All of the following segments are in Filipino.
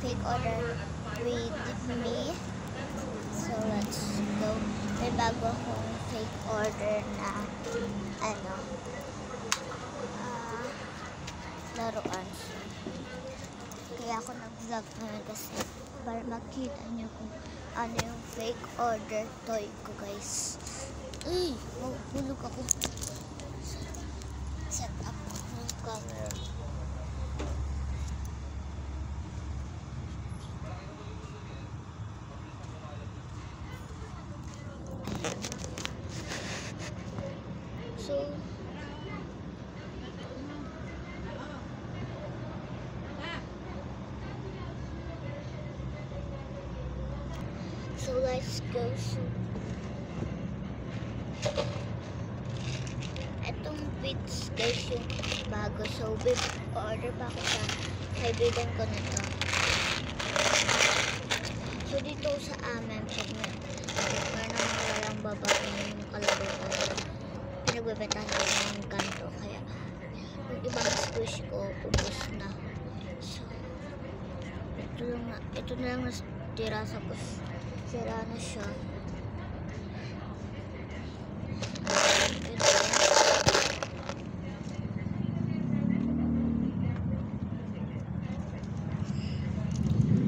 fake order with me. So let's go. May bago akong fake order na laruan. Kaya ako nag-vlog ngayon kasi para makita nyo kung ano yung fake order toy ko, guys. Ay! Mahulog ako. Set up ko yung camera. So let's go. Itong bits, guys, yung bago. So order pa ako sa kaibigan ko na to. So dito sa amin, pag walang babae yung kalabutan, pinagbebentahan ko ng kanto. Kaya yung ibang squish ko, ubos na. So ito na lang natira sa sira na siya.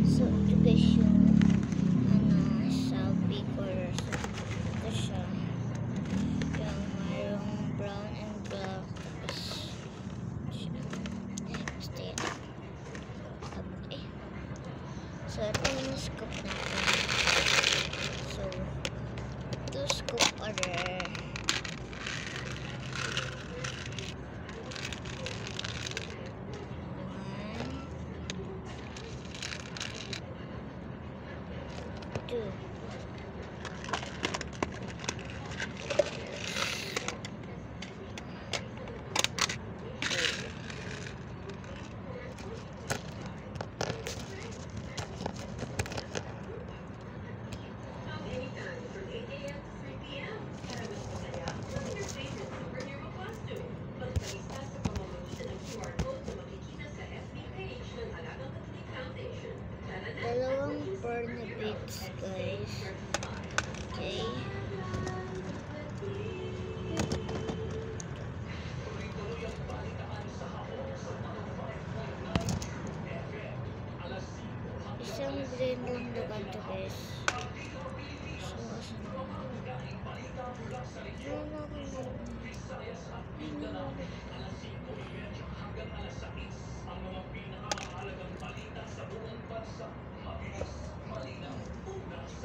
So ito guys yung sa big order. Ito siya yung mayroong brown and black. So ito yung scoop natin. So ito scoop order. Dalawang porno bits, guys. Okay. Isang green lang na ganito, guys.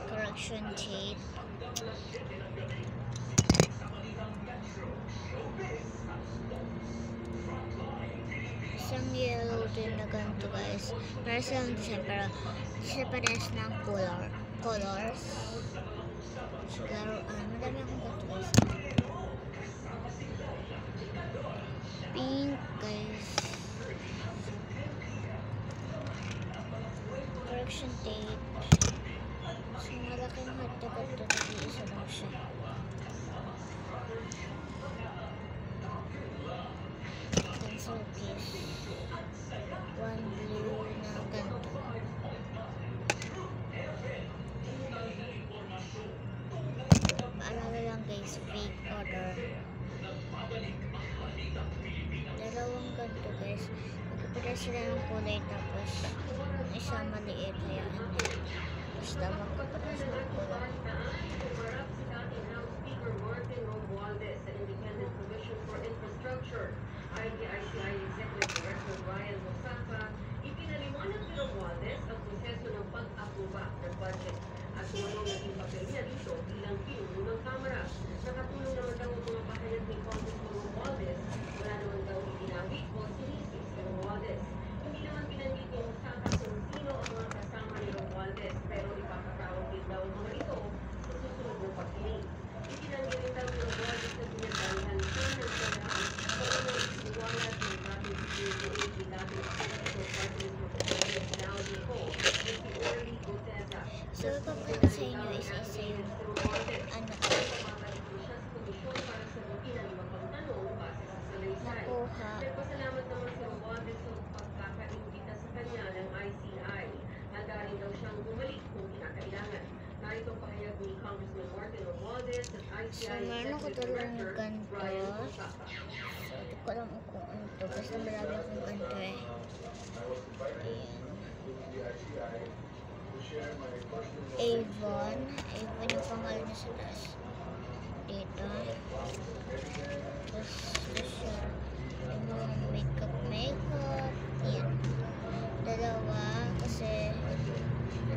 Correction tape. Isang yellow din na ganito, guys. Para silang design, pero siya parehas ng colors. So laruan, madami akong ganito, guys. Pink, guys. Correction tape. So malaking hotdog ito, nag-iisa lang siya. Pencil case. One blue na ganito. Paalala lang, guys, fake order. Dalawang ganito, guys. Magkapira sila ng kulay, tapos isa maliit, kaya hindi. Basta magkaparas ng kulay. IDICI Executive Director Ryan Mosafa, ipinaliwanag ni Romualdez ang proseso ng pag-aproba ng budget at kung anong naging papel niya dito bilang pinuno ng Kamara. Nakatulong naman daw ang mga pahayag ni Congressman Romualdez. Wala naman daw itinawid o sinisip si Romualdez. Hindi naman pinanggit ni Mosafa kung sino ang mga kasama ni Romualdez, pero ipapatawag din daw ang mga ito sa susunod ng pagkiling. Itinanggit rin daw ni Romualdez na pinagdalihan siya ng Kamara So, ipapakita sa inyo isa-isa yung nakuha. Nagpasalamat naman si Romualdez sa pagkakaimbita sa kanya ng ICI So, meron ako dalawang ganito. So, di ko alam kung ano to. Basta marami akong ganito eh. Ayan. Avon. Avon yung pangalan niya sa taas. Dito. Tapos, ito siya. Yung mga makeup. Yan. Dalawa. Kasi,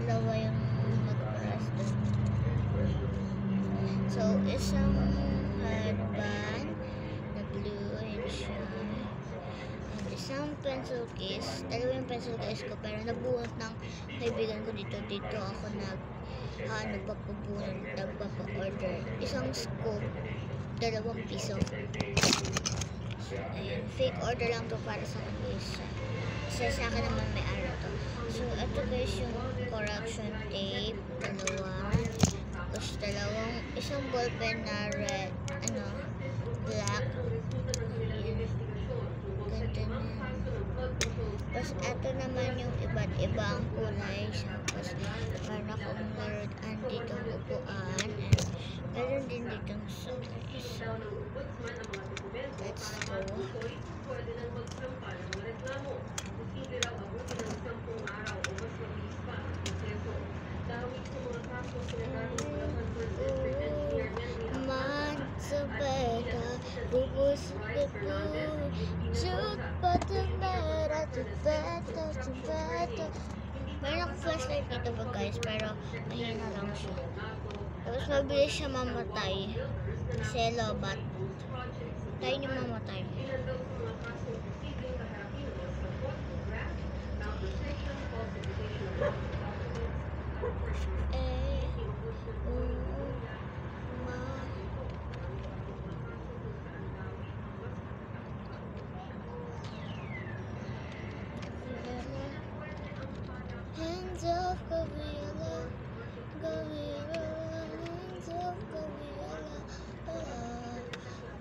dalawa yung mag-press doon. So, isang headband na blue, yun siya. And isang pencil case. Dalawa yung pencil case ko, pero nabuhat ng kaibigan ko dito. Dito ako nagpapa-order. Isang scoop, 2 piso. So, ayun. Fake order lang to para sa kanisa. Kasi sa akin naman may araw to. So, ito guys yung correction tape. Dalawa. Tapos isang ballpen na red, black. Ayan. Ganito na. Tapos ito naman yung iba't ibang kulay. Tapos meron akong laruan dito upuan. And meron din ditong sulis. Let's go. Mansabeda, bubus bebu, Jupiter, Tupeta. Meron akong flashlight dito ba guys, pero mahina lang siya. Tapos mabilis siya mamatay. Kasi lobat. Tayo niyo mamatay. Hands of Gabriela, hands of Gabriela,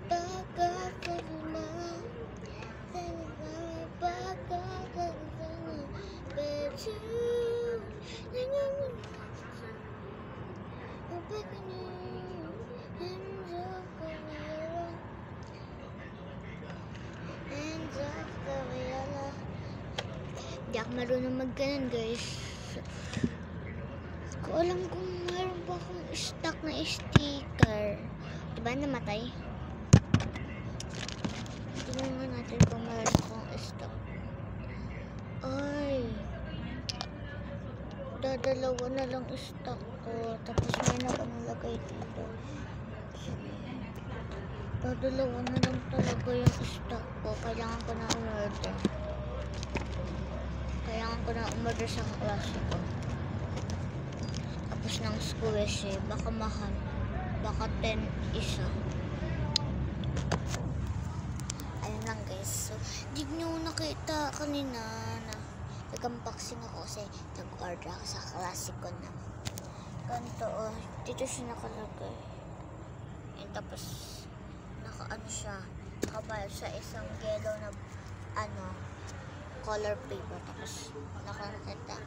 back up of my, back up of my, but you, I'm begging you, hands of Gabriela, hands of Gabriela. Hindi ako marunong mag-ganon guys. Ko alam kung mayroon pa akong stock na sticker. Diba namatay? Tingnan nga natin kung mayroon akong stock. Ay! Dadalawa na lang stock ko. Tapos may nakalagay dito. Dadalawa na lang talaga yung stock ko. Kailangan ko na umorder. Kailangan ko na umorder sa klase ko. Tapos ng squish eh. Baka mahal. Baka 10 isa. Ayun lang guys. So, di nyo nakita kanina na nag-unboxing ako kasi nag-order ako sa klase ko na ganito oh. Dito siya nakalagay. And tapos naka-ano siya. Nakabayad sa isang yellow na color paper. Tapos nakakita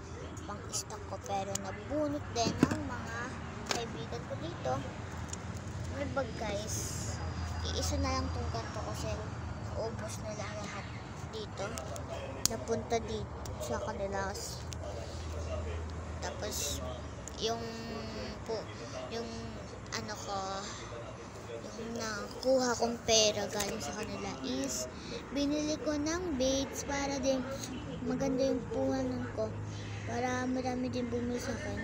pang stock ko pero nabunot din ng mga kaibigan ko dito. Ano ba guys? Iisa na lang itong ganito kasi naubos nila lahat dito. Napunta dito sa kanila. Tapos yung nakuha kong pera galing sa kanila is binili ko ng beads para din maganda yung puhanan ko para marami din bumili sa akin.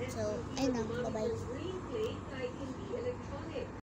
So, ayun na, bye bye.